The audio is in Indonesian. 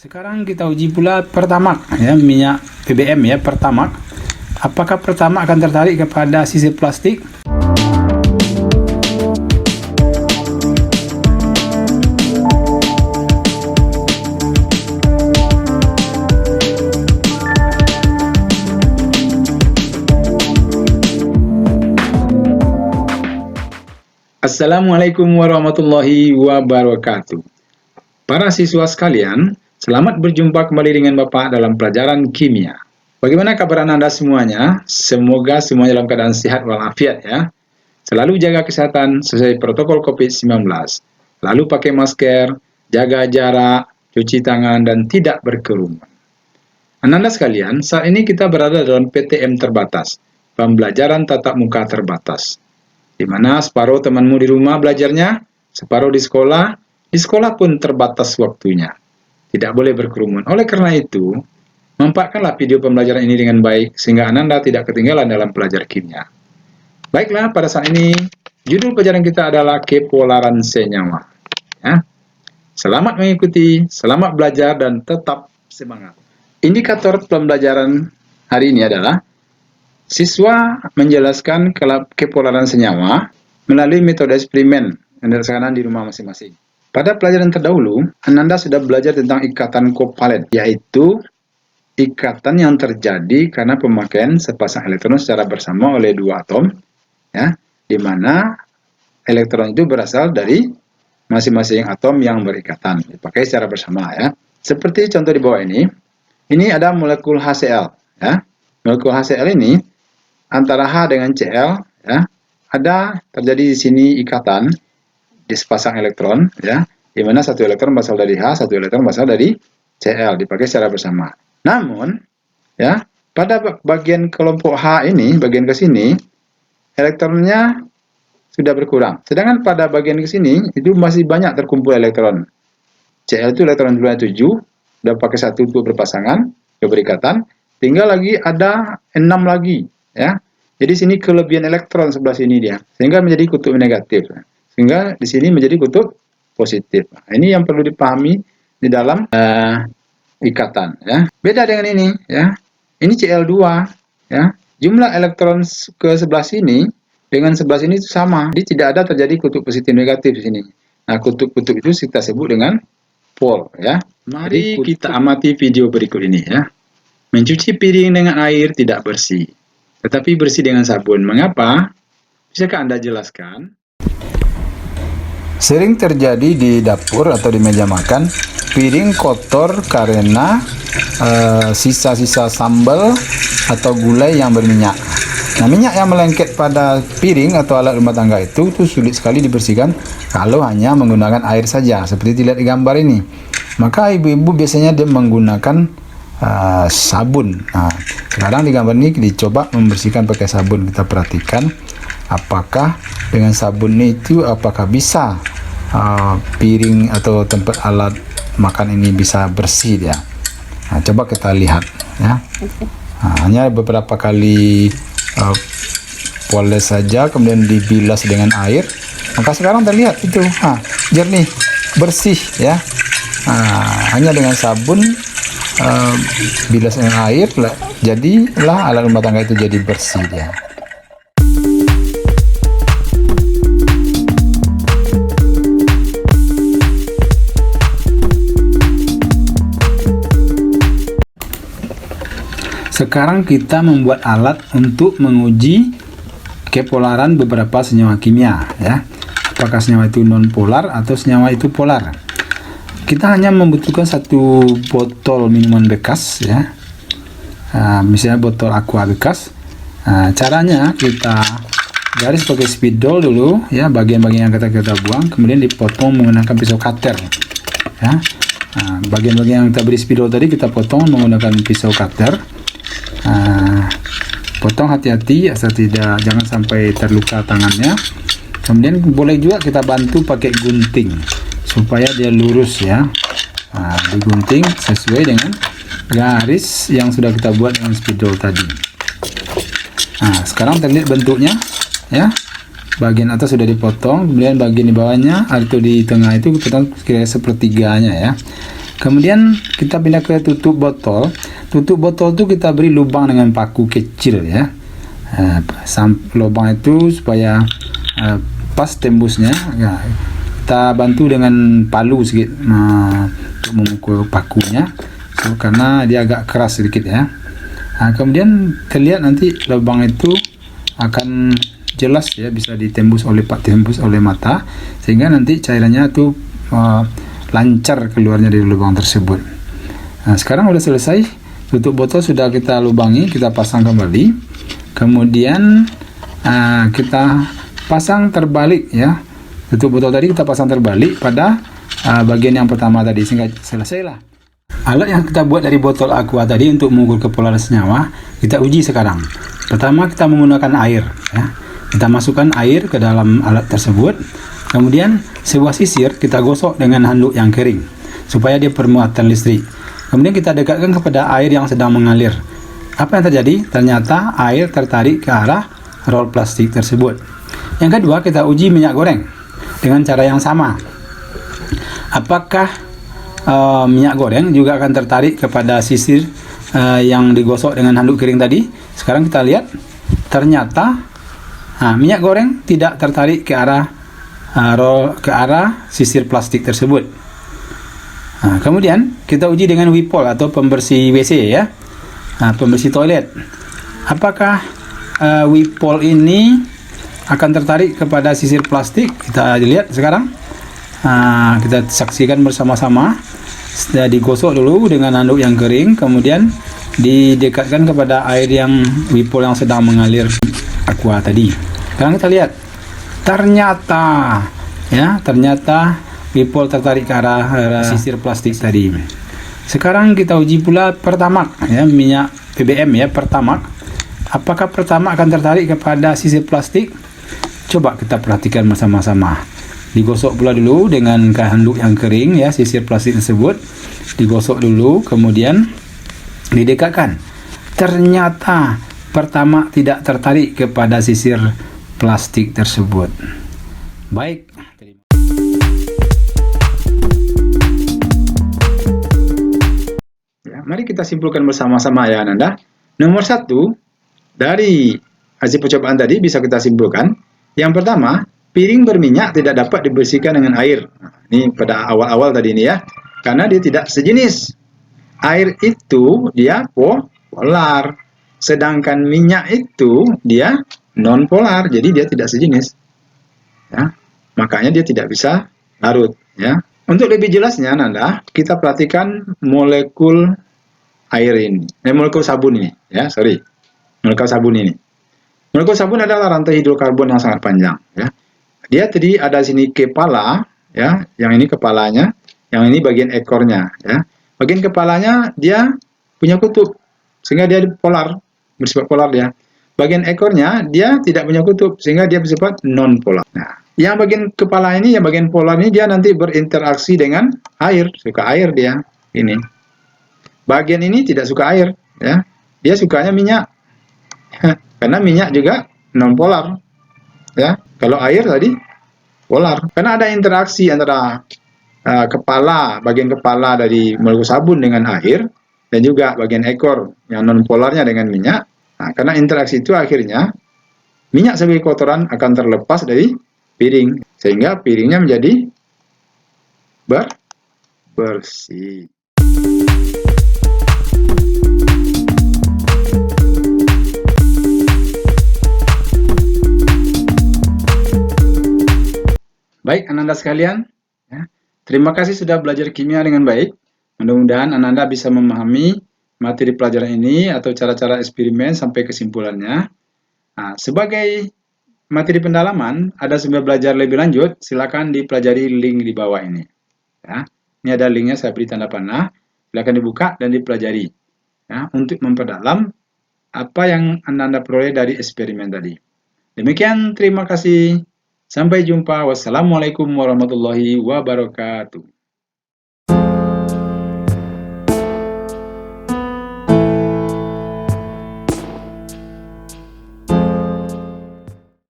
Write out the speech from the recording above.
Sekarang kita uji pula Pertamax ya, minyak BBM ya, Pertamax. Apakah Pertamax akan tertarik kepada sisi plastik? Assalamualaikum warahmatullahi wabarakatuh. Para siswa sekalian, selamat berjumpa kembali dengan Bapak dalam pelajaran kimia. Bagaimana kabar Anda semuanya? Semoga semuanya dalam keadaan sehat walafiat ya. Selalu jaga kesehatan sesuai protokol COVID-19. Lalu pakai masker, jaga jarak, cuci tangan, dan tidak berkerumun. Anda sekalian, saat ini kita berada dalam PTM terbatas, pembelajaran tatap muka terbatas. Di mana separuh temanmu di rumah belajarnya, separuh di sekolah pun terbatas waktunya. Tidak boleh berkerumun. Oleh karena itu, manfaatkanlah video pembelajaran ini dengan baik, sehingga Anda tidak ketinggalan dalam belajar kimia. Baiklah, pada saat ini, judul pelajaran kita adalah kepolaran senyawa. Ya. Selamat mengikuti, selamat belajar, dan tetap semangat. Indikator pembelajaran hari ini adalah siswa menjelaskan kepolaran senyawa melalui metode eksperimen yang dilaksanakan di rumah masing-masing. Pada pelajaran terdahulu, Ananda sudah belajar tentang ikatan kovalen, yaitu ikatan yang terjadi karena pemakaian sepasang elektron secara bersama oleh dua atom, ya, di mana elektron itu berasal dari masing-masing atom yang berikatan, dipakai secara bersama, ya. Seperti contoh di bawah ini ada molekul HCl, ya. Molekul HCl ini antara H dengan Cl, ya, ada terjadi di sini ikatan di sepasang elektron, ya, di mana satu elektron berasal dari H, satu elektron berasal dari Cl, dipakai secara bersama. Namun, ya, pada bagian kelompok H ini, bagian ke sini, elektronnya sudah berkurang. Sedangkan pada bagian ke sini, itu masih banyak terkumpul elektron. Cl itu elektron jumlahnya 7, sudah pakai satu untuk berpasangan, berikatan, tinggal lagi ada 6 lagi, ya. Jadi sini kelebihan elektron sebelah sini dia, sehingga menjadi kutub negatif. Sehingga di sini menjadi kutub positif. Nah, ini yang perlu dipahami di dalam ikatan. Ya. Beda dengan ini. Ya. Ini Cl2. Ya. Jumlah elektron ke sebelah sini dengan sebelah sini itu sama. Jadi tidak ada terjadi kutub positif negatif di sini. Nah, kutub-kutub itu kita sebut dengan pol. Ya. Mari kita amati video berikut ini. Ya. Mencuci piring dengan air tidak bersih, tetapi bersih dengan sabun. Mengapa? Bisakah Anda jelaskan? Sering terjadi di dapur atau di meja makan, piring kotor karena sisa-sisa sambal atau gulai yang berminyak. Nah, minyak yang melengket pada piring atau alat rumah tangga itu sulit sekali dibersihkan kalau hanya menggunakan air saja, seperti dilihat di gambar ini. Maka ibu-ibu biasanya dia menggunakan sabun. Nah, sekarang di gambar ini dicoba membersihkan pakai sabun. Kita perhatikan apakah dengan sabun itu apakah bisa piring atau tempat alat makan ini bisa bersih dia. Nah, coba kita lihat ya. Nah, hanya beberapa kali poles saja, kemudian dibilas dengan air, maka sekarang terlihat itu jernih, bersih ya. Nah, hanya dengan sabun bilas dengan air, jadilah alat rumah tangga itu jadi bersih dia. Sekarang kita membuat alat untuk menguji kepolaran beberapa senyawa kimia ya. Apakah senyawa itu non polar atau senyawa itu polar. Kita hanya membutuhkan satu botol minuman bekas ya. Misalnya botol aqua bekas. Caranya kita garis pakai spidol dulu ya, bagian-bagian yang kita buang, kemudian dipotong menggunakan pisau cutter ya. Bagian-bagian yang kita beri spidol tadi kita potong menggunakan pisau cutter. Potong hati-hati asal jangan sampai terluka tangannya. Kemudian boleh juga kita bantu pakai gunting supaya dia lurus ya. Digunting sesuai dengan garis yang sudah kita buat dengan spidol tadi. Sekarang terlihat bentuknya ya. Bagian atas sudah dipotong, kemudian bagian di bawahnya atau di tengah itu kita kira sepertiganya ya. Kemudian kita pindah ke tutup botol. Tutup botol itu kita beri lubang dengan paku kecil ya. Lubang itu supaya pas tembusnya. Ya, kita bantu dengan palu sedikit untuk memukul pakunya, karena dia agak keras sedikit ya. Kemudian terlihat nanti lubang itu akan jelas ya, bisa ditembus oleh mata, sehingga nanti cairannya itu lancar keluarnya dari lubang tersebut. Sekarang sudah selesai, tutup botol sudah kita lubangi, kita pasang kembali. Kemudian kita pasang terbalik ya. Tutup botol tadi kita pasang terbalik pada bagian yang pertama tadi, sehingga selesailah. Alat yang kita buat dari botol aqua tadi untuk mengukur kepolar senyawa, kita uji sekarang. Pertama kita menggunakan air ya. Kita masukkan air ke dalam alat tersebut. Kemudian sebuah sisir kita gosok dengan handuk yang kering supaya dia bermuatan listrik. Kemudian kita dekatkan kepada air yang sedang mengalir. Apa yang terjadi? Ternyata air tertarik ke arah roll plastik tersebut. Yang kedua, kita uji minyak goreng dengan cara yang sama. Apakah minyak goreng juga akan tertarik kepada sisir yang digosok dengan handuk kering tadi? Sekarang kita lihat, ternyata minyak goreng tidak tertarik ke arah sisir plastik tersebut. Kemudian kita uji dengan Wipol atau pembersih WC ya, pembersih toilet. Apakah Wipol ini akan tertarik kepada sisir plastik? Kita lihat sekarang. Kita saksikan bersama-sama. Sudah digosok dulu dengan handuk yang kering, kemudian didekatkan kepada air yang Wipol yang sedang mengalir aqua tadi. Sekarang kita lihat, ternyata Wipol tertarik ke arah sisir plastik tadi. Sekarang kita uji pula Pertamax ya, minyak BBM ya, Pertamax. Apakah Pertamax akan tertarik kepada sisir plastik? Coba kita perhatikan bersama-sama. Digosok pula dulu dengan handuk yang kering ya, sisir plastik tersebut digosok dulu, kemudian didekatkan. Ternyata Pertamax tidak tertarik kepada sisir plastik tersebut. Baik, ya, mari kita simpulkan bersama-sama ya Ananda. Nomor 1, dari hasil percobaan tadi bisa kita simpulkan. Yang pertama, piring berminyak tidak dapat dibersihkan dengan air. Ini pada awal-awal tadi ini ya, karena dia tidak sejenis. Air itu dia polar, sedangkan minyak itu dia non polar, jadi dia tidak sejenis. Ya, makanya dia tidak bisa larut. Ya, untuk lebih jelasnya, Nanda, kita perhatikan molekul air ini, molekul sabun ini. Ya, molekul sabun ini. Molekul sabun adalah rantai hidrokarbon yang sangat panjang. Ya. Dia tadi ada sini kepala, ya, yang ini kepalanya, yang ini bagian ekornya, ya. Bagian kepalanya dia punya kutub, sehingga dia polar, bersifat polar dia. Bagian ekornya dia tidak punya kutub, sehingga dia bersifat non polar. Nah, yang bagian kepala ini, yang bagian polar ini dia nanti berinteraksi dengan air, suka air dia ini. Bagian ini tidak suka air, ya. Dia sukanya minyak, karena minyak juga non polar, ya. Kalau air tadi polar, karena ada interaksi antara bagian kepala dari molekul sabun dengan air, dan juga bagian ekor yang non polarnya dengan minyak. Nah, karena interaksi itu akhirnya minyak sebagai kotoran akan terlepas dari piring, sehingga piringnya menjadi bersih. Baik, Ananda sekalian, ya, terima kasih sudah belajar kimia dengan baik. Mudah-mudahan Ananda bisa memahami materi pelajaran ini atau cara-cara eksperimen sampai kesimpulannya. Nah, sebagai materi pendalaman, ada sumber belajar lebih lanjut, silakan dipelajari link di bawah ini. Ya, ini ada linknya, saya beri tanda panah, silakan dibuka dan dipelajari. Ya, untuk memperdalam apa yang Ananda peroleh dari eksperimen tadi. Demikian, terima kasih. Sampai jumpa. Wassalamualaikum warahmatullahi wabarakatuh.